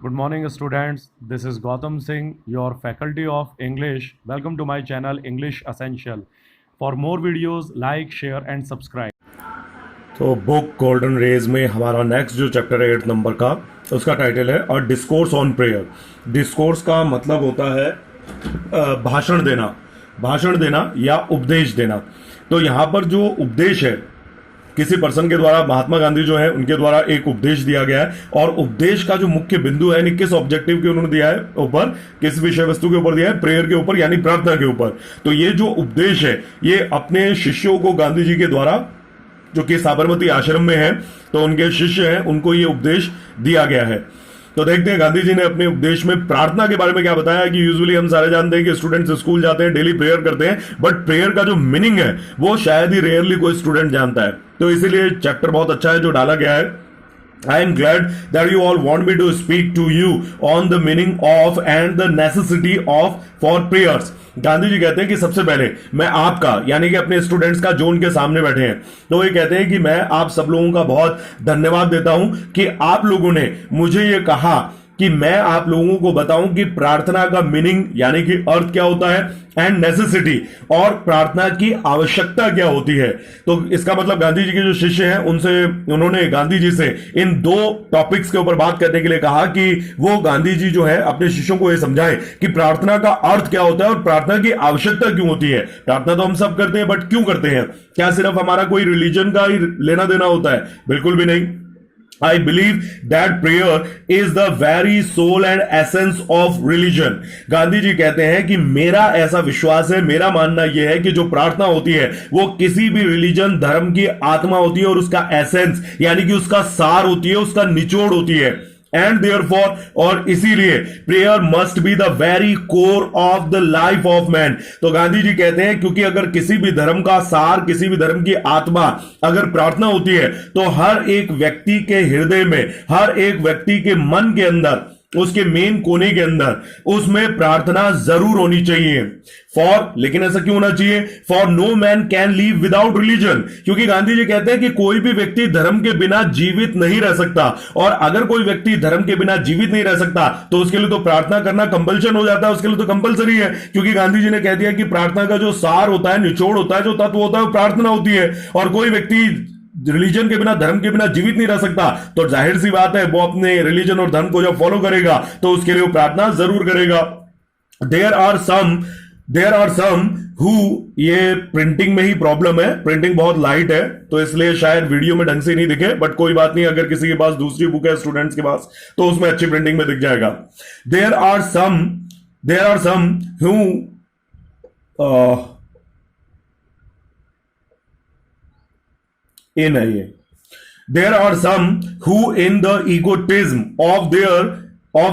Good morning, students. This is Gautam Singh, your faculty of English. Welcome to my channel English Essential. For more videos, like, share, and subscribe. तो book golden raise में हमारा next जो chapter है 8 number का, उसका title है अ discourse on prayer. Discourse का मतलब होता है भाषण देना या उपदेश देना। तो यहाँ पर जो उपदेश है किसी पर्सन के द्वारा, महात्मा गांधी जो है उनके द्वारा एक उपदेश दिया गया है, और उपदेश का जो मुख्य बिंदु है यानी किस ऑब्जेक्टिव के उन्होंने दिया है ऊपर, किस विषय वस्तु के ऊपर दिया है, प्रेयर के ऊपर यानी प्रार्थना के ऊपर। तो ये जो उपदेश है ये अपने शिष्यों को गांधी जी के द्वारा, जो कि साबरमती आश्रम में है, तो उनके शिष्य हैं, उनको ये उपदेश दिया गया है। तो देखते हैं गांधी जी ने अपने उपदेश में प्रार्थना के बारे में क्या बताया। कि यूजुअली हम सारे जानते हैं कि स्टूडेंट्स स्कूल जाते हैं, डेली प्रेयर करते हैं, बट प्रेयर का जो मीनिंग है वो शायद ही रेयरली कोई स्टूडेंट जानता है। तो इसीलिए चैप्टर बहुत अच्छा है जो डाला गया है। I am glad that you all want me to speak to you on the meaning of and the necessity of for prayers. Gandhi ji कहते हैं कि सबसे पहले मैं आपका यानी कि अपने स्टूडेंट्स का जो उनके सामने बैठे हैं, तो ये कहते हैं कि मैं आप सब लोगों का बहुत धन्यवाद देता हूं कि आप लोगों ने मुझे ये कहा कि मैं आप लोगों को बताऊं कि प्रार्थना का मीनिंग यानी कि अर्थ क्या होता है, एंड नेसेसिटी और प्रार्थना की आवश्यकता क्या होती है। तो इसका मतलब गांधी जी के जो शिष्य हैं उन्होंने गांधी जी से इन दो टॉपिक्स के ऊपर बात करने के लिए कहा कि वो गांधी जी जो है अपने शिष्यों को ये समझाएं कि प्रार्थना का अर्थ क्या होता है और प्रार्थना की आवश्यकता क्यों होती है। प्रार्थना तो हम सब करते हैं, बट क्यों करते हैं? क्या सिर्फ हमारा कोई रिलीजन का ही लेना देना होता है? बिल्कुल भी नहीं। I believe that prayer is the very soul and essence of religion. Gandhi ji कहते हैं कि मेरा ऐसा विश्वास है, मेरा मानना यह है कि जो प्रार्थना होती है वो किसी भी रिलीजन, धर्म की आत्मा होती है और उसका एसेंस यानी कि उसका सार होती है, उसका निचोड़ होती है। एंड देयरफॉर, और इसीलिए prayer must be the very core of the life of man. तो गांधी जी कहते हैं क्योंकि अगर किसी भी धर्म का सार, किसी भी धर्म की आत्मा अगर प्रार्थना होती है, तो हर एक व्यक्ति के हृदय में, हर एक व्यक्ति के मन के अंदर, उसके मेन कोने के अंदर उसमें प्रार्थना जरूर होनी चाहिए। लेकिन ऐसा क्यों होना चाहिए? For no man can live without religion. क्योंकि गांधी जी कहते हैं कि कोई भी व्यक्ति धर्म के बिना जीवित नहीं रह सकता, और अगर कोई व्यक्ति धर्म के बिना जीवित नहीं रह सकता तो उसके लिए तो प्रार्थना करना कंपल्शन हो जाता है, उसके लिए तो कंपल्सरी है। क्योंकि गांधी जी ने कह दिया कि प्रार्थना का जो सार होता है, निचोड़ होता है, जो तत्व होता है, वो प्रार्थना होती है। और कोई व्यक्ति रिलीजन के बिना, धर्म के बिना जीवित नहीं रह सकता, तो जाहिर सी बात है वो अपने रिलीजन और धर्म को जब फॉलो करेगा तो उसके लिए वो प्रार्थना जरूर करेगा। देयर आर सम हु, ये प्रिंटिंग में ही प्रॉब्लम है, प्रिंटिंग बहुत लाइट है तो इसलिए शायद वीडियो में ढंग से नहीं दिखे, बट कोई बात नहीं, अगर किसी के पास दूसरी बुक है स्टूडेंट्स के पास तो उसमें अच्छी प्रिंटिंग में दिख जाएगा। There are some who in a year. There are some who in the egotism of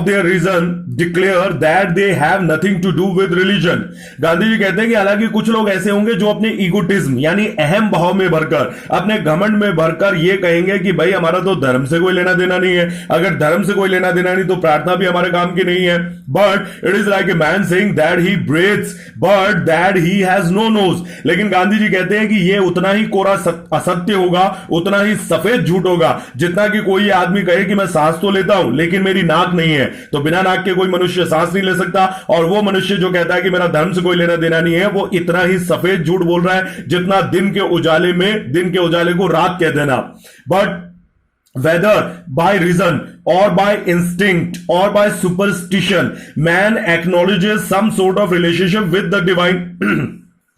their reason declare that they have nothing to do with religion. Gandhi ji कहते हैं कि हालांकि कुछ लोग ऐसे होंगे जो अपने इगोटिज्म यानी अहम भाव में भरकर, अपने घमंड में भरकर ये कहेंगे कि भाई हमारा तो धर्म से कोई लेना देना नहीं है, अगर धर्म से कोई लेना देना नहीं तो प्रार्थना भी हमारे काम की नहीं है। But it is like a man saying that he breathes but that he has no nose. लेकिन गांधी जी कहते हैं कि ये उतना ही कोरा असत्य होगा, उतना ही सफेद झूठ होगा, जितना कि कोई आदमी कहे कि मैं सांस तो लेता हूं लेकिन मेरी नाक नहीं है। तो बिना नाक के कोई मनुष्य सांस नहीं ले सकता, और वो मनुष्य जो कहता है कि मेरा धर्म से कोई लेना देना नहीं है, वो इतना ही सफेद झूठ बोल रहा है जितना दिन के उजाले को रात कह देना। But whether by reason or by instinct or by superstition, man acknowledges some sort of relationship with the divine.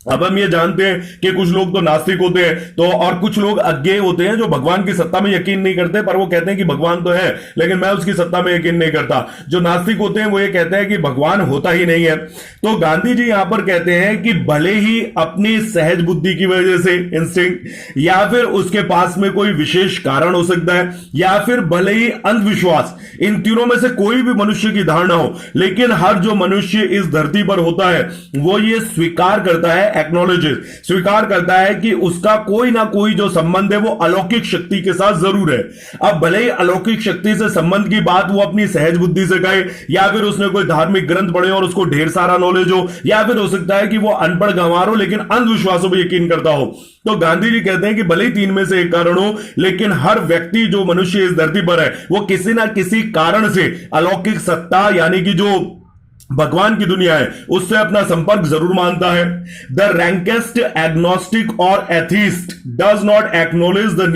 अब हम ये जानते हैं कि कुछ लोग तो नास्तिक होते हैं, तो और कुछ लोग अज्ञेय होते हैं जो भगवान की सत्ता में यकीन नहीं करते, पर वो कहते हैं कि भगवान तो है लेकिन मैं उसकी सत्ता में यकीन नहीं करता। जो नास्तिक होते हैं वो ये कहते हैं कि भगवान होता ही नहीं है। तो गांधी जी यहां पर कहते हैं कि भले ही अपनी सहज बुद्धि की वजह से, इंस्टिंक्ट, या फिर उसके पास में कोई विशेष कारण हो सकता है, या फिर भले ही अंधविश्वास, इन तीनों में से कोई भी मनुष्य की धारणा हो, लेकिन हर जो मनुष्य इस धरती पर होता है वो ये स्वीकार करता है है एक्नॉलेजेस, स्वीकार करता है कि उसका कोई ना कोई जो संबंध है वो अलौकिक शक्ति के साथ जरूर है। अब भले ही अलौकिक शक्ति से संबंध की बात वो अपनी सहज बुद्धि से कहे, या फिर उसने कोई धार्मिक ग्रंथ पढ़े और उसको ढेर सारा नॉलेज हो, या फिर हो सकता है कि वो अनपढ़ गंवार हो लेकिन अंधविश्वासों पर यकीन करता हो। तो गांधी जी कहते हैं कि भले ही 3 में से एक कारण हो, लेकिन हर व्यक्ति जो मनुष्य इस धरती पर है वो किसी ना किसी कारण से अलौकिक सत्ता यानी कि जो भगवान की दुनिया है उससे अपना संपर्क जरूर मानता है। द रैंकेस्ट एग्नोस्टिक और atheist does not acknowledge the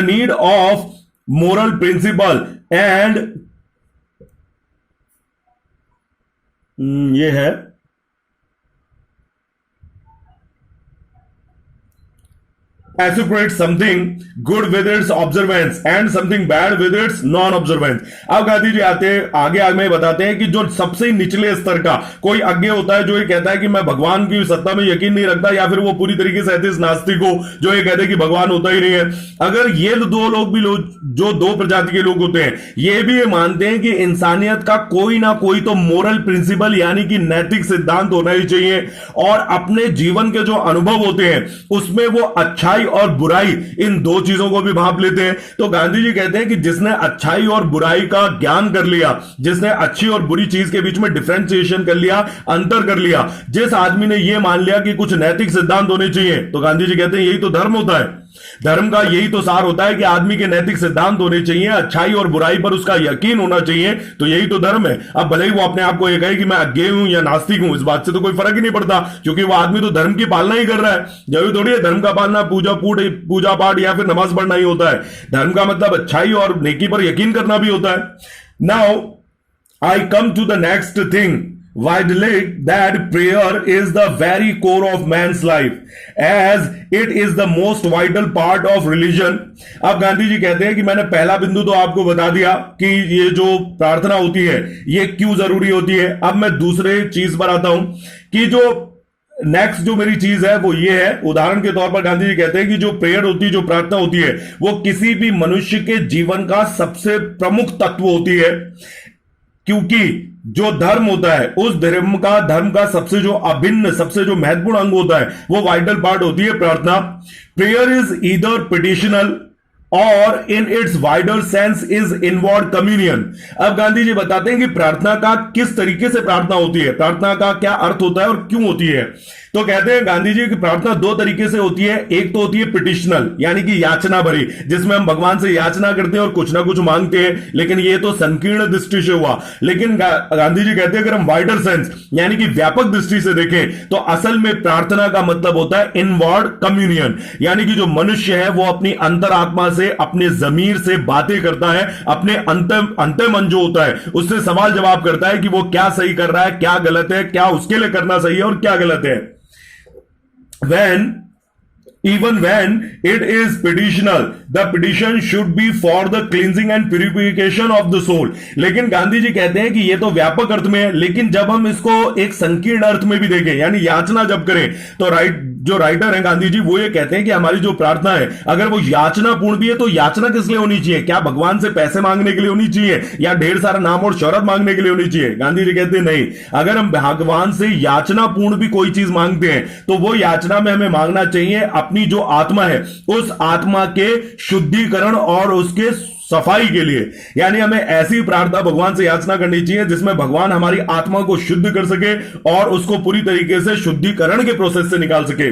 need of moral principle and ये है associate something good with its observance and something bad with its non-observance। अब गांधी जी आगे में बताते हैं कि जो सबसे निचले स्तर का कोई अज्ञ होता है जो ये कहता है कि मैं भगवान की सत्ता में यकीन नहीं रखता, या फिर वो पूरी तरीके से एथिस्ट नास्तिक हो जो ये कहते हैं कि भगवान होता ही नहीं है। अगर ये दो लोग भी जो 2 प्रजाति के लोग होते हैं ये भी ये मानते हैं कि इंसानियत का कोई ना कोई तो मोरल प्रिंसिपल यानी कि नैतिक सिद्धांत होना ही चाहिए, और अपने जीवन के जो अनुभव होते हैं उसमें वो अच्छाई और बुराई इन 2 चीजों को भी भांप लेते हैं। तो गांधी जी कहते हैं कि जिसने अच्छाई और बुराई का ज्ञान कर लिया, जिसने अच्छी और बुरी चीज के बीच में डिफरेंशिएशन कर लिया, अंतर कर लिया, जिस आदमी ने यह मान लिया कि कुछ नैतिक सिद्धांत होने चाहिए, तो गांधी जी कहते हैं यही तो धर्म होता है। धर्म का यही तो सार होता है कि आदमी के नैतिक सिद्धांत होने चाहिए, अच्छाई और बुराई पर उसका यकीन होना चाहिए, तो यही तो धर्म है। अब भले ही वो अपने आप को यह कहे कि मैं अज्ञेय हूं या नास्तिक हूं, इस बात से तो कोई फर्क ही नहीं पड़ता, क्योंकि वो आदमी तो धर्म की पालना ही कर रहा है। जरूरी थोड़ी है धर्म का पालना पूजा पाठ या फिर नमाज पढ़ना ही होता है। धर्म का मतलब अच्छाई और नेकी पर यकीन करना भी होता है। Now I come to the next thing widely that prayer is the very core of man's life as it is the most vital part of religion। अब गांधी जी कहते हैं कि मैंने पहला बिंदु तो आपको बता दिया कि ये जो प्रार्थना होती है ये क्यों जरूरी होती है। अब मैं दूसरे चीज पर आता हूं कि जो नेक्स्ट जो मेरी चीज है वो ये है। उदाहरण के तौर पर गांधी जी कहते हैं कि जो प्रेयर होती है, जो प्रार्थना होती है, वो किसी भी मनुष्य के जीवन का सबसे प्रमुख तत्व होती है, क्योंकि जो धर्म होता है उस धर्म का सबसे जो अभिन्न, सबसे जो महत्वपूर्ण अंग होता है वो वाइटल पार्ट होती है प्रार्थना। प्रेयर इज ईदर पिटिशनल और in its wider sense is inward communion. अब गांधी जी बताते हैं कि प्रार्थना का किस तरीके से प्रार्थना होती है, प्रार्थना का क्या अर्थ होता है और क्यों होती है। तो कहते हैं गांधी जी की प्रार्थना 2 तरीके से होती है। एक तो होती है पिटिशनल यानी कि याचना भरी, जिसमें हम भगवान से याचना करते हैं और कुछ ना कुछ मांगते हैं, लेकिन ये तो संकीर्ण दृष्टि से हुआ। लेकिन गांधी जी कहते हैं अगर हम वाइडर सेंस यानी कि व्यापक दृष्टि से देखें तो असल में प्रार्थना का मतलब होता है इनवर्ड कम्युनियन, यानी कि जो मनुष्य है वो अपनी अंतरात्मा से, अपने जमीर से बातें करता है, अपने अंत मन जो होता है उससे सवाल जवाब करता है कि वो क्या सही कर रहा है, क्या गलत है, क्या उसके लिए करना सही है और क्या गलत है। Even when it is petitional, the petition should be for the cleansing and purification of the soul। लेकिन गांधी जी कहते हैं कि ये तो व्यापक अर्थ में है, लेकिन जब हम इसको एक संकीर्ण अर्थ में भी देखें यानी याचना जब करें, तो जो राइटर है गांधी जी वो ये कहते हैं कि हमारी जो प्रार्थना है अगर वो याचना पूर्ण भी है तो याचना किस लिए होनी चाहिए? क्या भगवान से पैसे मांगने के लिए होनी चाहिए या ढेर सारा नाम और शोहरत मांगने के लिए होनी चाहिए? गांधी जी कहते हैं नहीं, अगर हम भगवान से याचना पूर्ण भी कोई चीज मांगते हैं तो वो याचना में हमें मांगना चाहिए अपनी जो आत्मा है उस आत्मा के शुद्धिकरण और उसके सफाई के लिए। यानी हमें ऐसी प्रार्थना भगवान से याचना करनी चाहिए जिसमें भगवान हमारी आत्मा को शुद्ध कर सके और उसको पूरी तरीके से शुद्धिकरण के प्रोसेस से निकाल सके।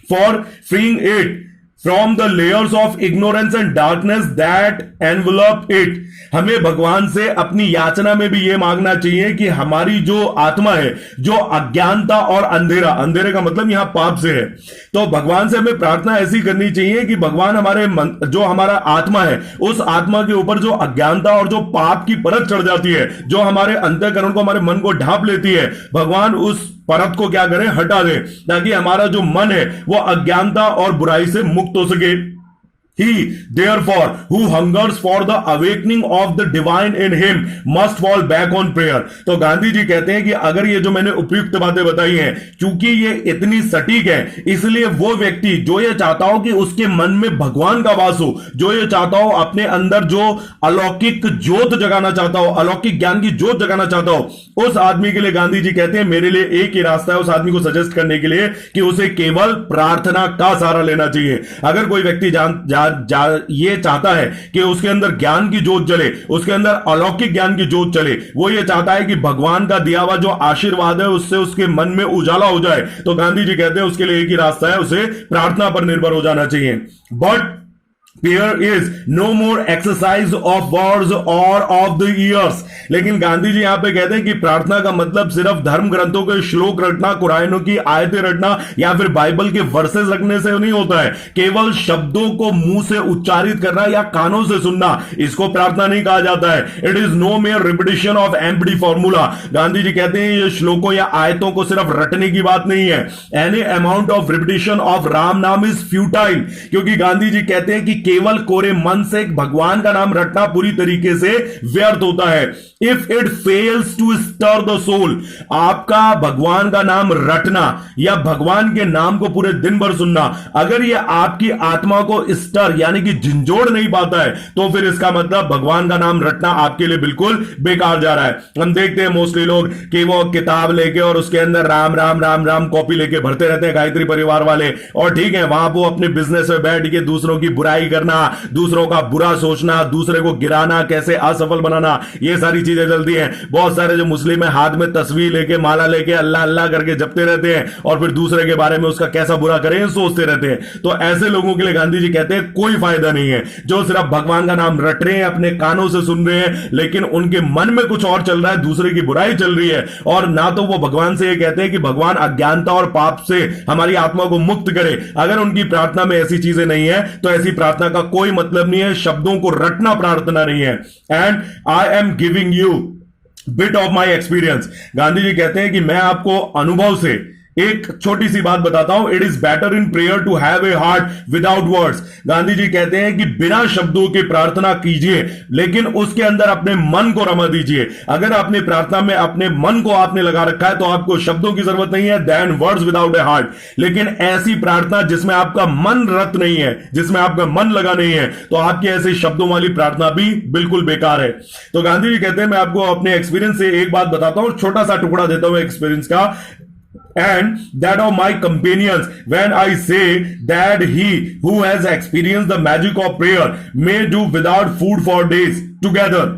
For freeing it from the layers of ignorance and darkness that envelope it. हमें भगवान से अपनी याचना में भी यह मांगना चाहिए कि हमारी जो आत्मा है, जो अज्ञानता और अंधेरा, अंधेरे का मतलब यहां पाप से है, तो भगवान से हमें प्रार्थना ऐसी करनी चाहिए कि भगवान हमारे मन, जो हमारा आत्मा है उस आत्मा के ऊपर जो अज्ञानता और जो पाप की परत चढ़ जाती है, जो हमारे अंतःकरण को, हमारे मन को ढांप लेती है, भगवान उस परत को क्या करें, हटा दे, ताकि हमारा जो मन है वो अज्ञानता और बुराई से मुक्त हो सके। He, therefore, who hungers for the awakening of the divine in him must fall back on prayer. तो गांधी जी कहते हैं कि अगर ये जो मैंने उपयुक्त बातें बताई हैं, क्योंकि ये इतनी सटीक है, इसलिए वो व्यक्ति जो ये चाहता हो कि उसके मन में भगवान का वास हो, जो ये चाहता हो अपने अंदर जो अलौकिक ज्योत जगाना चाहता हो, अलौकिक ज्ञान की ज्योत जगाना चाहता हो, उस आदमी के लिए गांधी जी कहते हैं मेरे लिए एक ही रास्ता है उस आदमी को सजेस्ट करने के लिए कि उसे केवल प्रार्थना का सहारा लेना चाहिए। अगर कोई व्यक्ति ये चाहता है कि उसके अंदर ज्ञान की ज्योत जले, उसके अंदर अलौकिक ज्ञान की ज्योत चले, वो ये चाहता है कि भगवान का दिया हुआ जो आशीर्वाद है उससे उसके मन में उजाला हो जाए, तो गांधी जी कहते हैं उसके लिए एक ही रास्ता है, उसे प्रार्थना पर निर्भर हो जाना चाहिए। But prayer is no more exercise of words or of the ears। लेकिन गांधी जी यहां पे कहते हैं कि प्रार्थना का मतलब सिर्फ धर्म ग्रंथों के श्लोक रटना, कुरानों की आयतें रटना या फिर बाइबल के वर्सेस रखने से नहीं होता है। केवल शब्दों को मुंह से उच्चारित करना या कानों से सुनना, इसको प्रार्थना नहीं कहा जाता है। It is no mere repetition of empty formula. Gandhi ji कहते हैं ये श्लोकों या आयतों को सिर्फ रटने की बात नहीं है। Any amount of repetition of Ram नाम इज फ्यूटाइल, क्योंकि गांधी जी कहते हैं कि केवल कोरे मन से भगवान का नाम रटना पूरी तरीके से व्यर्थ होता है। If it fails to stir the soul, आपका भगवान का नाम रटना या भगवान के नाम को पूरे दिन भर सुनना, अगर यह आपकी आत्मा को स्टर यानी कि झंझोड़ नहीं पाता है, तो फिर इसका मतलब भगवान का नाम रटना आपके लिए बिल्कुल बेकार जा रहा है। हम देखते हैं मोस्टली लोग कि वो किताब लेके और उसके अंदर राम राम राम राम कॉपी लेके भरते रहते हैं, गायत्री परिवार वाले, और ठीक है वहां वो अपने बिजनेस में बैठ के दूसरों की बुराई करना, दूसरों का बुरा सोचना, दूसरे को गिराना, कैसे असफल बनाना, ये सारी चीजें चलती हैं। बहुत सारे जो मुस्लिम है हाथ में तस्वीर लेके, माला लेके अल्लाह अल्लाह करके जपते रहते हैं और फिर दूसरे के बारे में उसका कैसा बुरा करें सोचते रहते हैं। तो ऐसे लोगों के लिए गांधी जी कहते हैं कोई फायदा नहीं है, जो सिर्फ भगवान का नाम रट रहे हैं, अपने कानों से सुन रहे हैं, लेकिन उनके मन में कुछ और चल रहा है, दूसरे की बुराई चल रही है। और ना तो वो भगवान से ये कहते हैं कि भगवान अज्ञानता और पाप से हमारी आत्मा को मुक्त करे। अगर उनकी प्रार्थना में ऐसी चीजें नहीं है तो ऐसी प्रार्थना का कोई मतलब नहीं है, शब्दों को रटना प्रार्थना नहीं है। And I am giving you bit of my experience. Gandhi ji कहते हैं कि मैं आपको अनुभव से एक छोटी सी बात बताता हूं। It is better in prayer to have a heart without words. Gandhi ji कहते हैं कि बिना शब्दों के प्रार्थना कीजिए, लेकिन उसके अंदर अपने मन को रमा दीजिए। अगर आपने प्रार्थना में अपने मन को आपने लगा रखा है तो आपको शब्दों की जरूरत नहीं है, देन वर्ड्स विदाउट ए हार्ट। लेकिन ऐसी प्रार्थना जिसमें आपका मन रत नहीं है, जिसमें आपका मन लगा नहीं है, तो आपकी ऐसे शब्दों वाली प्रार्थना भी बिल्कुल बेकार है। तो गांधी जी कहते हैं मैं आपको अपने एक्सपीरियंस से एक बात बताता हूं, छोटा सा टुकड़ा देता हूं एक्सपीरियंस का, and that of my companions, when I say that he who has experienced the magic of prayer may do without food for days together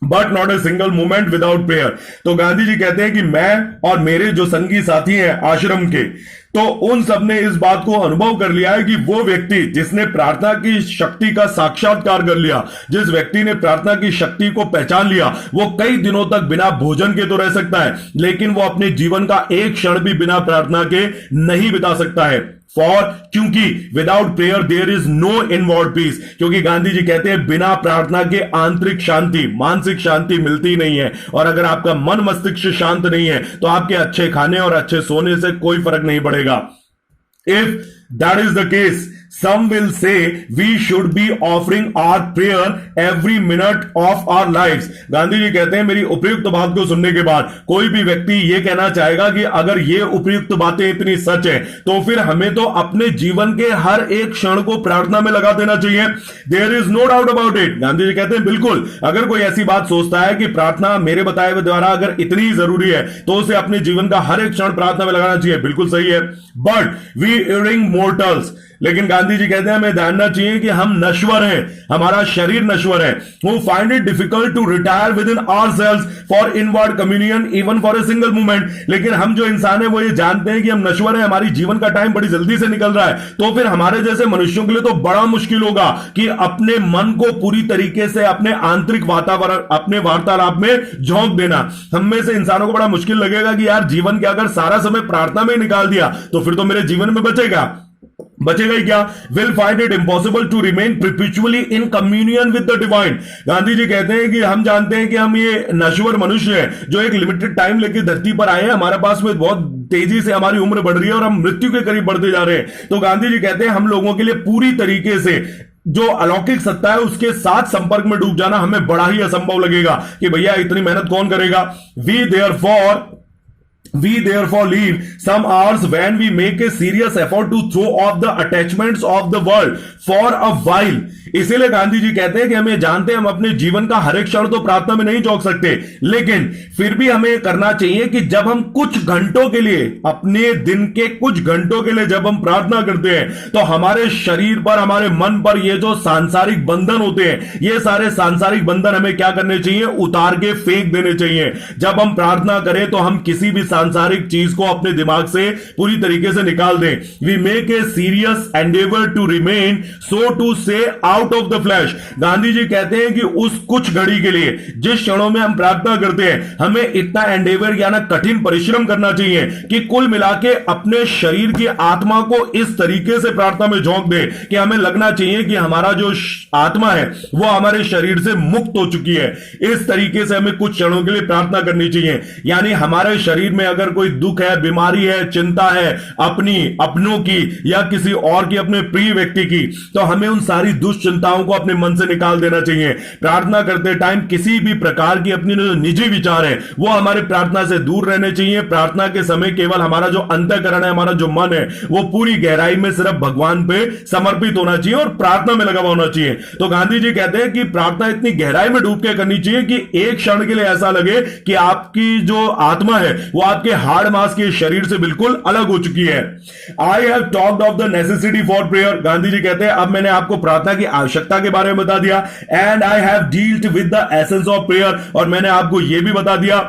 but not a single moment without prayer. तो गांधी जी कहते हैं कि मैं और मेरे जो संगी साथी हैं आश्रम के, तो उन सब ने इस बात को अनुभव कर लिया है कि वो व्यक्ति जिसने प्रार्थना की शक्ति का साक्षात्कार कर लिया, जिस व्यक्ति ने प्रार्थना की शक्ति को पहचान लिया, वो कई दिनों तक बिना भोजन के तो रह सकता है, लेकिन वो अपने जीवन का एक क्षण भी बिना प्रार्थना के नहीं बिता सकता है। क्योंकि without prayer there is no inward peace. क्योंकि गांधी जी कहते हैं बिना प्रार्थना के आंतरिक शांति, मानसिक शांति मिलती नहीं है। और अगर आपका मन मस्तिष्क शांत नहीं है तो आपके अच्छे खाने और अच्छे सोने से कोई फर्क नहीं पड़ेगा। If that is the case, some will say we should be offering our prayer every minute of our lives। Gandhi ji कहते हैं मेरी उपयुक्त बात को सुनने के बाद कोई भी व्यक्ति ये कहना चाहेगा कि अगर ये उपयुक्त बातें इतनी सच है तो फिर हमें तो अपने जीवन के हर एक क्षण को प्रार्थना में लगा देना चाहिए। There is no doubt about it. Gandhi ji कहते हैं बिल्कुल, अगर कोई ऐसी बात सोचता है कि प्रार्थना मेरे बताए हुए द्वारा अगर इतनी ही जरूरी है तो उसे अपने जीवन का हर एक क्षण प्रार्थना में लगाना चाहिए, बिल्कुल सही है। बट वी इरिंग मोर्टल्स, लेकिन गांधी जी कहते हैं हमें जानना चाहिए कि हम नश्वर हैं, हमारा शरीर नश्वर है। Who find it difficult to retire within ourselves for inward communion even for a single moment। लेकिन हम जो इंसान है वो ये जानते हैं कि हम नश्वर हैं, हमारी जीवन का टाइम बड़ी जल्दी से निकल रहा है, तो फिर हमारे जैसे मनुष्यों के लिए तो बड़ा मुश्किल होगा कि अपने मन को पूरी तरीके से अपने आंतरिक वातावरण, अपने वार्तालाप में झोंक देना। हम में से इंसानों को बड़ा मुश्किल लगेगा कि यार जीवन के अगर सारा समय प्रार्थना में निकाल दिया तो फिर तो मेरे जीवन में बचेगा ही क्या। Will find it impossible to remain perpetually in communion with the divine. Gandhi ji कहते हैं कि हम जानते हैं कि हम ये नश्वर मनुष्य हैं जो एक लिमिटेड टाइम लेके धरती पर आए हैं, हमारे पास में बहुत तेजी से हमारी उम्र बढ़ रही है और हम मृत्यु के करीब बढ़ते जा रहे हैं। तो गांधी जी कहते हैं हम लोगों के लिए पूरी तरीके से जो अलौकिक सत्ता है उसके साथ संपर्क में डूब जाना हमें बड़ा ही असंभव लगेगा कि भैया इतनी मेहनत कौन करेगा। We therefore leave some hours when we make a serious effort to throw off the attachments of the world for a while। इसीलिए गांधी जी कहते हैं कि हम ये जानते हैं हम अपने जीवन का हर एक क्षण तो प्रार्थना में नहीं झोंक सकते, लेकिन फिर भी हमें करना चाहिए कि जब हम कुछ घंटों के लिए, अपने दिन के कुछ घंटों के लिए जब हम प्रार्थना करते हैं तो हमारे शरीर पर, हमारे मन पर ये जो सांसारिक बंधन होते हैं, ये सारे सांसारिक बंधन हमें क्या करने चाहिए, उतार के फेंक देने चाहिए। जब हम प्रार्थना करें तो हम किसी भी सांसारिक चीज को अपने दिमाग से पूरी तरीके से निकाल दें। We make a serious endeavour to remain so to say out of the flesh. Gandhi ji कहते हैं कि उस कुछ घड़ी के लिए, जिस क्षणों में हम प्रार्थना करते हैं, हमें इतना एंडेवर यानी कठिन परिश्रम करना चाहिए कि कुल मिला के अपने शरीर की आत्मा को इस तरीके से प्रार्थना में झोंक दे कि हमें लगना चाहिए कि हमारा जो आत्मा है वो हमारे शरीर से मुक्त हो चुकी है। इस तरीके से हमें कुछ क्षणों के लिए प्रार्थना करनी चाहिए। यानी हमारे शरीर में अगर कोई दुख है, बीमारी है, चिंता है अपनी, अपनों की या किसी और की, अपने प्रिय व्यक्ति की, तो हमें उन सारी दुश्चिंताओं को अपने मन से निकाल देना चाहिए। प्रार्थना करते टाइम किसी भी प्रकार की अपनी जो निजी विचार है वो हमारे प्रार्थना से दूर रहने चाहिए। प्रार्थना के समय केवल हमारा जो अंतःकरण है, हमारा जो मन है, वो पूरी गहराई में सिर्फ भगवान पे समर्पित होना चाहिए और प्रार्थना में लगा हुआ होना चाहिए। तो गांधी जी कहते हैं कि प्रार्थना इतनी गहराई में डूब के करनी चाहिए कि एक क्षण के लिए ऐसा लगे कि आपकी जो आत्मा है वो आपके हाड़ मांस के शरीर से बिल्कुल अलग हो चुकी है। I have talked of the necessity for prayer. Gandhi ji कहते हैं अब मैंने आपको प्रार्थना की आवश्यकता के बारे में बता दिया। And I have dealt with the essence of prayer, और मैंने आपको यह भी बता दिया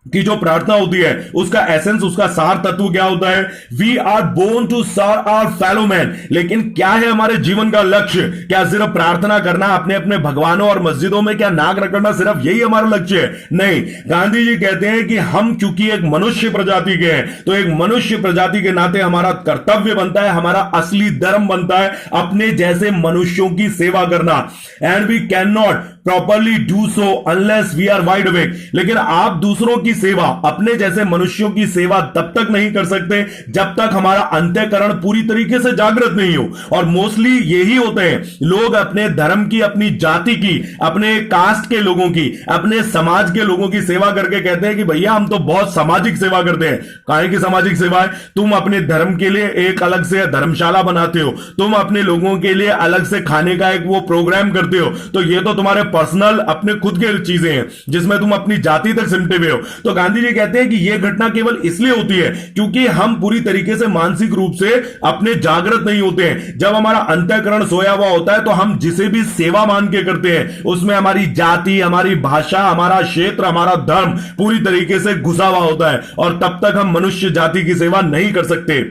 कि जो प्रार्थना होती है उसका एसेंस, उसका सार तत्व क्या होता है। We are born to serve our fellow man. लेकिन क्या है हमारे जीवन का लक्ष्य? क्या सिर्फ प्रार्थना करना, अपने अपने भगवानों और मस्जिदों में क्या नाक रगड़ना, सिर्फ यही हमारा लक्ष्य है? नहीं, गांधी जी कहते हैं कि हम चूंकि एक मनुष्य प्रजाति के हैं तो एक मनुष्य प्रजाति के नाते हमारा कर्तव्य बनता है, हमारा असली धर्म बनता है अपने जैसे मनुष्यों की सेवा करना। And we can not properly do so unless we are wide awake. लेकिन आप दूसरों की सेवा, अपने जैसे मनुष्यों की सेवा तब तक नहीं कर सकते जब तक हमारा अंतःकरण पूरी तरीके से जागृत नहीं हो। और मोस्टली यही होते हैं लोग अपने धर्म की, अपनी जाति की, अपने कास्ट के लोगों की, अपने समाज के लोगों की सेवा करके कहते हैं कि भैया हम तो बहुत सामाजिक सेवा करते हैं। काहे की सामाजिक सेवा है? तुम अपने धर्म के लिए एक अलग से धर्मशाला बनाते हो, तुम अपने लोगों के लिए अलग से खाने का एक वो प्रोग्राम करते हो, तो ये तो तुम्हारे पर्सनल अपने खुद के चीजें हैं जिसमें तुम अपनी जाति तक सिमटे हुए हो। तो गांधी जी कहते हैं कि यह घटना केवल इसलिए होती है क्योंकि हम पूरी तरीके से मानसिक रूप से अपने जागृत नहीं होते हैं। जब हमारा अंतःकरण सोया हुआ होता है तो हम जिसे भी सेवा मान के करते हैं उसमें हमारी जाति, हमारी भाषा, हमारा क्षेत्र, हमारा धर्म पूरी तरीके से घुसा हुआ होता है और तब तक हम मनुष्य जाति की सेवा नहीं कर सकते।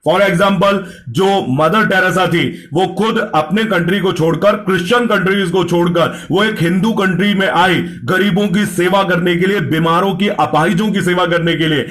फॉर एग्जाम्पल, जो मदर टेरेसा थी वो खुद अपने कंट्री को छोड़कर, क्रिश्चियन कंट्रीज को छोड़कर वो एक हिंदू कंट्री में आई गरीबों की सेवा करने के लिए, बीमारों की, अपाहिजों की सेवा करने के लिए।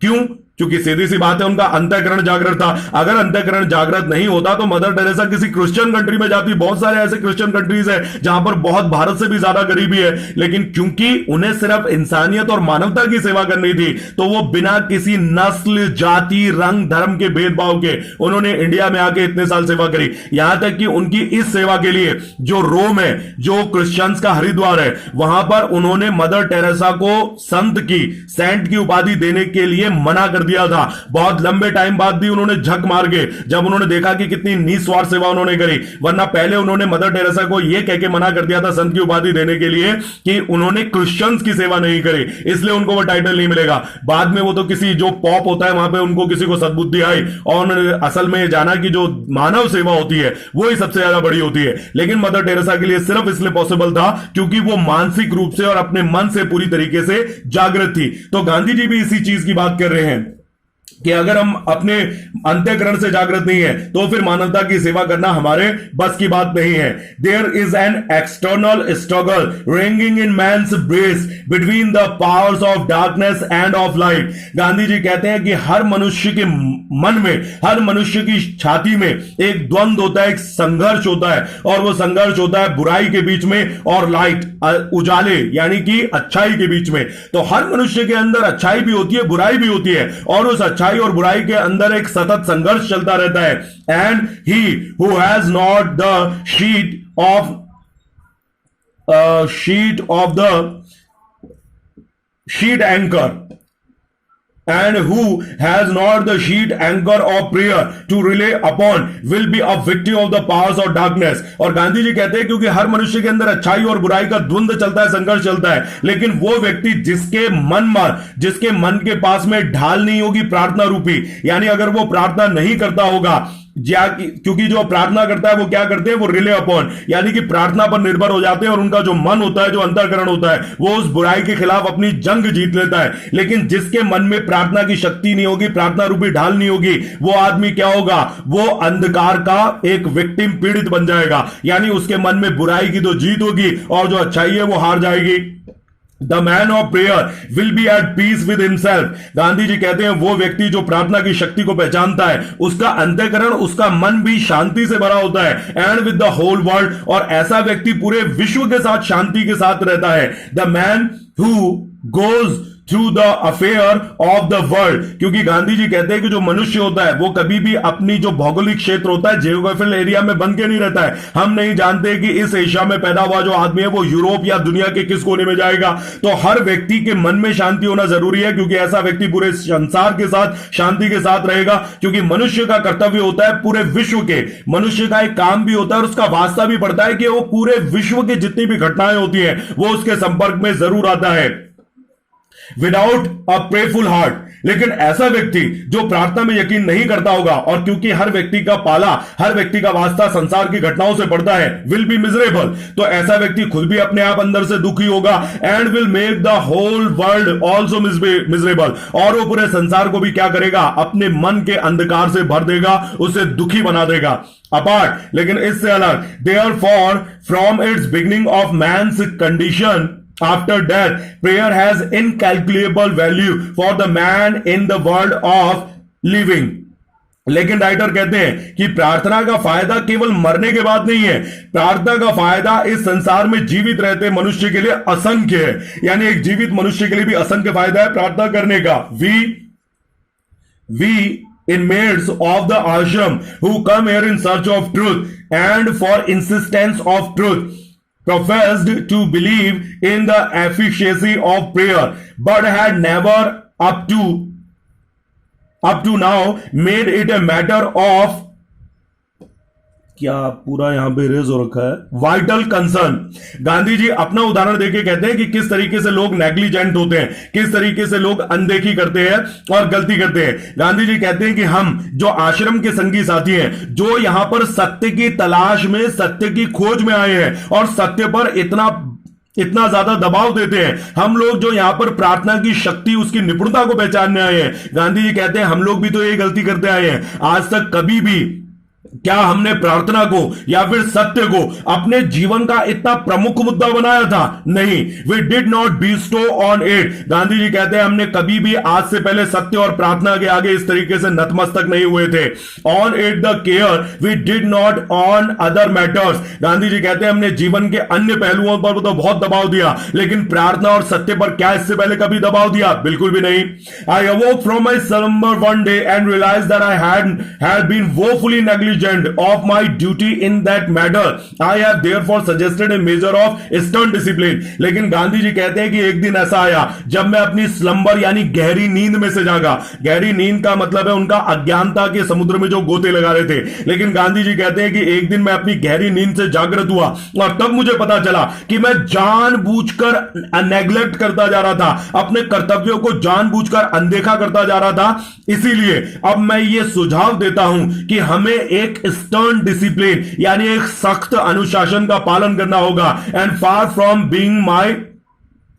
क्यों? क्योंकि सीधी सी बात है उनका अंतःकरण जागृत था। अगर अंतःकरण जागृत नहीं होता तो मदर टेरेसा किसी क्रिश्चियन कंट्री में जाती। बहुत सारे ऐसे क्रिश्चियन कंट्रीज है जहां पर बहुत भारत से भी ज्यादा गरीबी है, लेकिन क्योंकि उन्हें सिर्फ इंसानियत और मानवता की सेवा करनी थी तो वो बिना किसी नस्ल, जाति, रंग, धर्म के भेदभाव के उन्होंने इंडिया में आके इतने साल सेवा करी। यहां तक कि उनकी इस सेवा के लिए जो रोम है, जो क्रिश्चियंस का हरिद्वार है, वहां पर उन्होंने मदर टेरेसा को संत की, सेंट की उपाधि देने के लिए मना कर दिया था। बहुत लंबे टाइम बाद भी उन्होंने झक मार के, जब उन्होंने देखा कि कितनी निस्वार्थ सेवा उन्होंने करी, वरना पहले उन्होंने मदर टेरेसा को यह कह के मना कर दिया था संत की उपाधि देने के लिए कि उन्होंने क्रिश्चियंस की सेवा नहीं करी, इसलिए उनको वो टाइटल नहीं मिलेगा। बाद में वो तो किसी जो पॉप होता है वहां पे उनको किसी को सद्बुद्धि आई और उन्होंने असल में जाना कि जो मानव सेवा होती है वो ही सबसे ज्यादा बड़ी होती है। लेकिन मदर टेरेसा के लिए सिर्फ इसलिए पॉसिबल था क्योंकि वो मानसिक रूप से और अपने मन से पूरी तरीके से जागृत थी। तो गांधी जी भी इसी चीज की बात कर रहे हैं कि अगर हम अपने अंतःकरण से जागृत नहीं है तो फिर मानवता की सेवा करना हमारे बस की बात नहीं है। There is an external struggle ringing in man's breast between the powers of darkness and of light. Gandhi ji कहते हैं कि हर मनुष्य के मन में, हर मनुष्य की छाती में एक द्वंद्व होता है, एक संघर्ष होता है, और वो संघर्ष होता है बुराई के बीच में और लाइट, उजाले यानी कि अच्छाई के बीच में। तो हर मनुष्य के अंदर अच्छाई भी होती है, बुराई भी होती है, और उस अच्छाई अच्छाई और बुराई के अंदर एक सतत संघर्ष चलता रहता है. And he who has not the sheet anchor, and who has not the sheet anchor of prayer to rely upon will be a victim of the powers of darkness. और गांधी जी कहते हैं क्योंकि हर मनुष्य के अंदर अच्छाई और बुराई का द्वंद्व चलता है, संघर्ष चलता है, लेकिन वो व्यक्ति जिसके मन के पास में ढाल नहीं होगी प्रार्थना रूपी, यानी अगर वो प्रार्थना नहीं करता होगा, क्योंकि जो प्रार्थना करता है वो क्या करते हैं, वो रिले अपॉन, यानी कि प्रार्थना पर निर्भर हो जाते हैं और उनका जो मन होता है, जो अंतःकरण होता है, वो उस बुराई के खिलाफ अपनी जंग जीत लेता है. लेकिन जिसके मन में प्रार्थना की शक्ति नहीं होगी, प्रार्थना रूपी ढाल नहीं होगी, वो आदमी क्या होगा, वो अंधकार का एक विक्टिम, पीड़ित बन जाएगा, यानी उसके मन में बुराई की तो जीत होगी और जो अच्छाई है वो हार जाएगी. The man of prayer will be at peace with himself. Gandhi ji कहते हैं वो व्यक्ति जो प्रार्थना की शक्ति को पहचानता है, उसका अंतःकरण, उसका मन भी शांति से भरा होता है, and with the whole world, और ऐसा व्यक्ति पूरे विश्व के साथ शांति के साथ रहता है. The man who goes through the affair of the world, क्योंकि गांधी जी कहते हैं कि जो मनुष्य होता है वो कभी भी अपनी जो भौगोलिक क्षेत्र होता है, जियोग्राफिकल एरिया में बन के नहीं रहता है. हम नहीं जानते कि इस एशिया में पैदा हुआ जो आदमी है वो यूरोप या दुनिया के किस कोने में जाएगा. तो हर व्यक्ति के मन में शांति होना जरूरी है, क्योंकि ऐसा व्यक्ति पूरे संसार के साथ शांति के साथ रहेगा. क्योंकि मनुष्य का कर्तव्य होता है, पूरे विश्व के मनुष्य का एक काम भी होता है और उसका वास्ता भी पड़ता है कि वो पूरे विश्व की जितनी भी घटनाएं होती हैं वो उसके संपर्क में जरूर आता है. विदाउट अ प्रेफुल हार्ट, लेकिन ऐसा व्यक्ति जो प्रार्थना में यकीन नहीं करता होगा, और क्योंकि हर व्यक्ति का पाला, हर व्यक्ति का वास्ता संसार की घटनाओं से पड़ता है, विल बी मिजरेबल, तो ऐसा व्यक्ति खुद भी अपने आप अंदर से दुखी होगा. And will make the whole world also miserable, और वो पूरे संसार को भी क्या करेगा, अपने मन के अंधकार से भर देगा, उसे दुखी बना देगा. अपार्ट, लेकिन इससे अलग, therefore from its beginning of man's condition after death, prayer has incalculable value for the man in the world of living. लेकिन राइटर कहते हैं कि प्रार्थना का फायदा केवल मरने के बाद नहीं है, प्रार्थना का फायदा इस संसार में जीवित रहते मनुष्य के लिए असंख्य है, यानी एक जीवित मनुष्य के लिए भी असंख्य फायदा है प्रार्थना करने का. we inmates of the ashram who come here in search of truth and for insistence of truth professed to believe in the efficacy of prayer, but had never up to now made it a matter of, क्या पूरा यहां पे raise हो रखा है, vital concern. Gandhi ji अपना उदाहरण देके कहते हैं कि किस तरीके से लोग नेग्लिजेंट होते हैं, किस तरीके से लोग अनदेखी करते हैं और गलती करते हैं. गांधी जी कहते हैं कि हम जो आश्रम के संगी साथी हैं, जो यहां पर सत्य की तलाश में, सत्य की खोज में आए हैं और सत्य पर इतना ज्यादा दबाव देते हैं, हम लोग जो यहां पर प्रार्थना की शक्ति, उसकी निपुणता को पहचानने आए हैं, गांधी जी कहते हैं हम लोग भी तो यही गलती करते आए हैं. आज तक कभी भी क्या हमने प्रार्थना को या फिर सत्य को अपने जीवन का इतना प्रमुख मुद्दा बनाया था? नहीं. We did not bestow on it. Gandhi ji कहते हैं हमने कभी भी आज से पहले सत्य और प्रार्थना के आगे इस तरीके से नतमस्तक नहीं हुए थे. On it the care we did not on other matters. Gandhi ji कहते हैं हमने जीवन के अन्य पहलुओं पर तो बहुत दबाव दिया, लेकिन प्रार्थना और सत्य पर क्या इससे पहले कभी दबाव दिया? बिल्कुल भी नहीं. I awoke from my slumber one day and realized that I had been woefully negligent of my duty in that matter. I have therefore suggested a measure of stern discipline. लेकिन गांधी जी कहते हैं कि एक दिन ऐसा आया जब मैं अपनी स्लंबर यानी गहरी नींद में से जागा. गहरी नींद का मतलब है उनका अज्ञानता के समुद्र में जो गोते लगा रहे थे. लेकिन गांधी जी कहते हैं कि एक दिन मैं अपनी गहरी नींद से जागृत हुआ और तब मुझे पता चला कि मैं जानबूझकर नेग्लेक्ट करता जा रहा था, अपने कर्तव्यों को जानबूझकर अनदेखा करता जा रहा था. इसीलिए अब मैं ये सुझाव देता हूं कि हमें एक स्टर्न डिसिप्लिन यानी एक सख्त अनुशासन का पालन करना होगा. And far from being my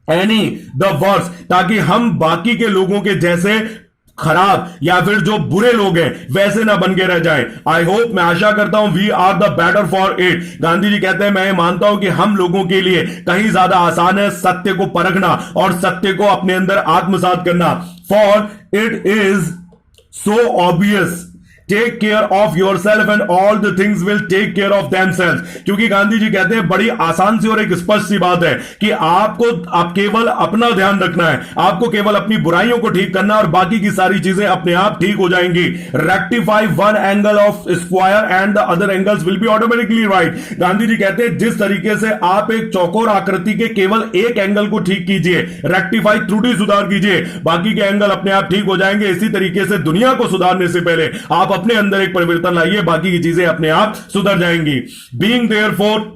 any the worse, ताकि हम बाकी के लोगों के जैसे खराब या फिर जो बुरे लोग हैं वैसे ना बन के रह जाएं. आई होप, मैं आशा करता हूं, we are the better for it. Gandhi ji कहते हैं मैं मानता हूं कि हम लोगों के लिए कहीं ज्यादा आसान है सत्य को परखना और सत्य को अपने अंदर आत्मसात करना. For it is so obvious take care of yourself and all the things will take care of themselves. क्योंकि गांधी जी कहते हैं बड़ी आसान सी और एक स्पष्ट सी बात है कि आप केवल अपना ध्यान रखना है, आपको केवल अपनी बुराइयों को ठीक करना और बाकी की सारी चीजें अपने आप ठीक हो जाएंगी। Rectify one angle of square and the other angles will be automatically right. Gandhi ji कहते हैं जिस तरीके से आप एक चौकोर आकृति के केवल एक एंगल को ठीक कीजिए, रेक्टिफाई त्रुटि सुधार कीजिए, बाकी के एंगल अपने आप ठीक हो जाएंगे। इसी तरीके से दुनिया को सुधारने से पहले आप अपने अंदर एक परिवर्तन लाइए, बाकी की चीजें अपने आप सुधर जाएंगी। Being therefore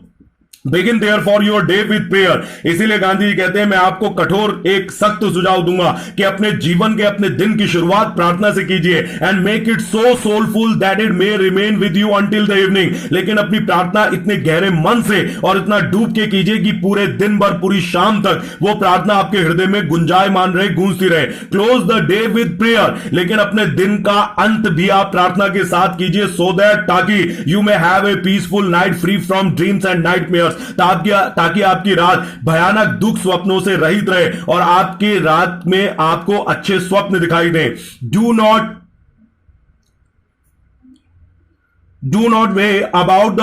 begin therefore your day with prayer. इसीलिए गांधी जी कहते हैं मैं आपको कठोर एक सख्त सुझाव दूंगा कि अपने जीवन के अपने दिन की शुरुआत प्रार्थना से कीजिए। And make it so soulful that it may remain with you until the evening. लेकिन अपनी प्रार्थना इतने गहरे मन से और इतना डूब के कीजिए कि पूरे दिन भर पूरी शाम तक वो प्रार्थना आपके हृदय में गुंजायमान रहे, गूंजती रहे। Close the day with prayer, लेकिन अपने दिन का अंत भी आप प्रार्थना के साथ कीजिए, सो दैट ताकि you may have a peaceful night free from dreams and nightmares. ताकि आपकी रात भयानक दुख स्वप्नों से रहित रहे और आपकी रात में आपको अच्छे स्वप्न दिखाई दें। Do not way about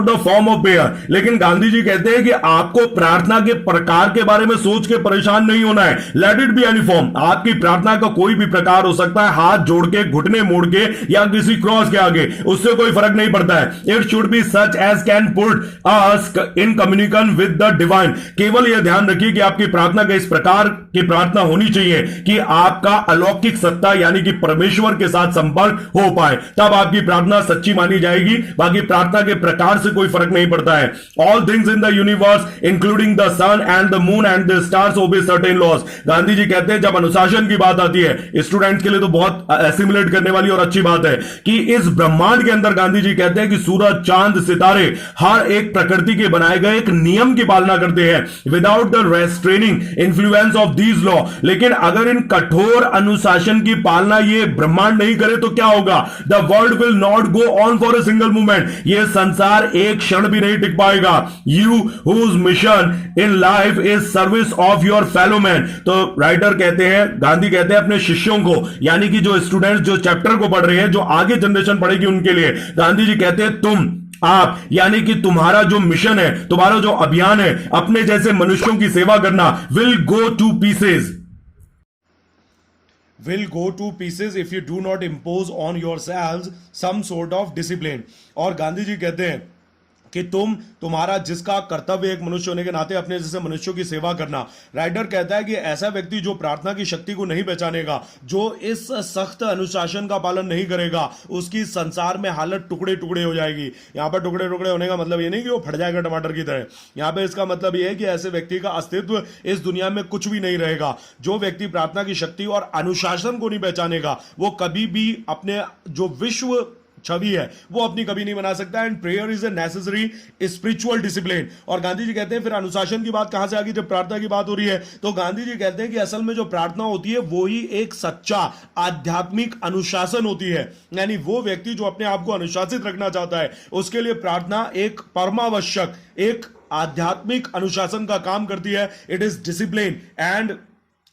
the form of prayer. लेकिन गांधी जी कहते हैं कि आपको प्रार्थना के प्रकार के बारे में सोच के परेशान नहीं होना है। Let it be any form. आपकी प्रार्थना का कोई भी प्रकार हो सकता है, हाथ जोड़ के, घुटने मोड़ के या किसी क्रॉस के आगे, उससे कोई फर्क नहीं पड़ता है। It should be such as can put us in communication with the divine. केवल यह ध्यान रखिए कि आपकी प्रार्थना का इस प्रकार की प्रार्थना होनी चाहिए कि आपका अलौकिक सत्ता यानी कि परमेश्वर के साथ संपर्क हो पाए, तब आपकी प्रार्थना सच्ची मानी जाएगी। बाकी प्रार्थना के प्रकार से कोई फर्क नहीं पड़ता है। All things in the universe including the sun and the moon and the stars obey certain laws. Gandhi ji कहते हैं जब अनुशासन की बात आती है, स्टूडेंट्स के लिए तो बहुत एसिमुलेट करने वाली और अच्छी बात है कि इस ब्रह्मांड के अंदर गांधी जी कहते हैं कि सूरज, चांद, सितारे हर एक प्रकृति के बनाए गए एक नियम की पालना करते हैं without the restraining influence of these law. लेकिन अगर इन कठोर अनुशासन की पालना ये ब्रह्मांड नहीं करे तो क्या होगा? The world will not go on for a single movement. ये संसार एक क्षण भी नहीं टिक पाएगा। You whose mission in life is service of your fellow man. तो राइटर कहते हैं, गांधी कहते हैं अपने शिष्यों को, यानी कि जो स्टूडेंट्स जो चैप्टर को पढ़ रहे हैं, जो आगे जनरेशन पढ़ेगी उनके लिए, गांधी जी कहते हैं आप यानी कि तुम्हारा जो मिशन है, तुम्हारा जो अभियान है, अपने जैसे मनुष्यों की सेवा करना, will go to pieces if you do not impose on yourselves some sort of discipline। और गांधी जी कहते हैं कि तुम्हारा जिसका कर्तव्य एक मनुष्य होने के नाते अपने जैसे मनुष्यों की सेवा करना। राइटर कहता है कि ऐसा व्यक्ति जो प्रार्थना की शक्ति को नहीं पहचानेगा, जो इस सख्त अनुशासन का पालन नहीं करेगा, उसकी संसार में हालत टुकड़े टुकड़े हो जाएगी। यहां पर टुकड़े टुकड़े होने का मतलब ये नहीं कि वो फट जाएगा टमाटर की तरह। यहां पे इसका मतलब ये है कि ऐसे व्यक्ति का अस्तित्व इस दुनिया में कुछ भी नहीं रहेगा। जो व्यक्ति प्रार्थना की शक्ति और अनुशासन को नहीं पहचानेगा, वो कभी भी अपने जो विश्व छवि है वो अपनी कभी नहीं बना सकता। And prayer is a necessary spiritual discipline. और गांधी जी कहते हैं फिर अनुशासन की बात कहां से आ गई जब प्रार्थना की बात हो रही है? तो गांधी जी कहते हैं कि असल में जो प्रार्थना होती है वो ही एक सच्चा आध्यात्मिक अनुशासन होती है। यानी वो व्यक्ति जो अपने आप को अनुशासित रखना चाहता है, उसके लिए प्रार्थना एक परमावश्यक, एक आध्यात्मिक अनुशासन का काम करती है। It is discipline and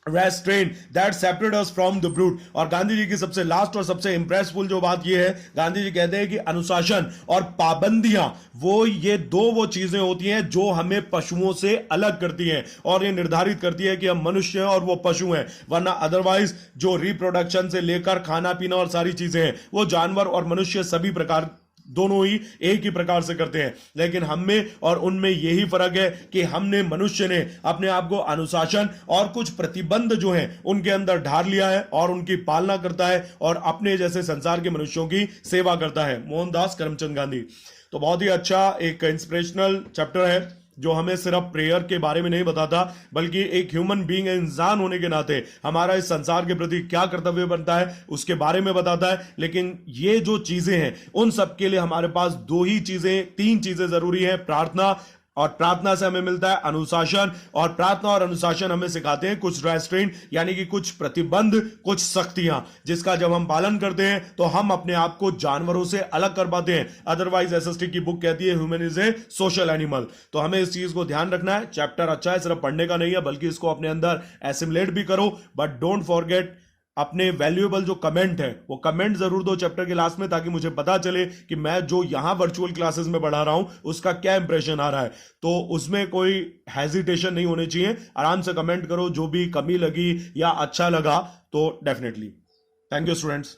restraint that separate us from the brute। और गांधी जी की सबसे लास्ट और सबसे इंप्रेसफुल जो बात ये है, गांधी जी कहते हैं कि अनुशासन और पाबंदियां ये दो चीजें होती हैं जो हमें पशुओं से अलग करती हैं और ये निर्धारित करती है कि हम मनुष्य हैं और वो पशु हैं। वरना अदरवाइज जो रिप्रोडक्शन से लेकर खाना पीना और सारी चीजें हैं, वो जानवर और मनुष्य सभी प्रकार दोनों ही एक ही प्रकार से करते हैं। लेकिन हम में और उनमें यही फर्क है कि मनुष्य ने अपने आप को अनुशासन और कुछ प्रतिबंध जो हैं उनके अंदर ढाल लिया है और उनकी पालना करता है और अपने जैसे संसार के मनुष्यों की सेवा करता है। मोहनदास करमचंद गांधी। तो बहुत ही अच्छा एक इंस्पिरेशनल चैप्टर है जो हमें सिर्फ प्रेयर के बारे में नहीं बताता, बल्कि एक ह्यूमन बीइंग, इंसान होने के नाते हमारा इस संसार के प्रति क्या कर्तव्य बनता है उसके बारे में बताता है। लेकिन ये जो चीजें हैं उन सब के लिए हमारे पास तीन चीजें जरूरी हैं। प्रार्थना, और प्रार्थना से हमें मिलता है अनुशासन, और प्रार्थना और अनुशासन हमें सिखाते हैं कुछ रेस्ट्रेंट यानी कि कुछ प्रतिबंध, कुछ सख्तियां, जिसका जब हम पालन करते हैं तो हम अपने आप को जानवरों से अलग कर पाते हैं। अदरवाइज एसएसटी की बुक कहती है human is a social animal. तो हमें इस चीज को ध्यान रखना है। चैप्टर अच्छा है, सिर्फ पढ़ने का नहीं है, बल्कि इसको अपने अंदर एसिमुलेट भी करो। बट डोंट फॉरगेट अपने वैल्यूएबल जो कमेंट है वो कमेंट जरूर दो चैप्टर के लास्ट में, ताकि मुझे पता चले कि मैं जो यहां वर्चुअल क्लासेस में पढ़ा रहा हूं उसका क्या इंप्रेशन आ रहा है। तो उसमें कोई हेजिटेशन नहीं होनी चाहिए, आराम से कमेंट करो, जो भी कमी लगी या अच्छा लगा तो डेफिनेटली। Thank you students.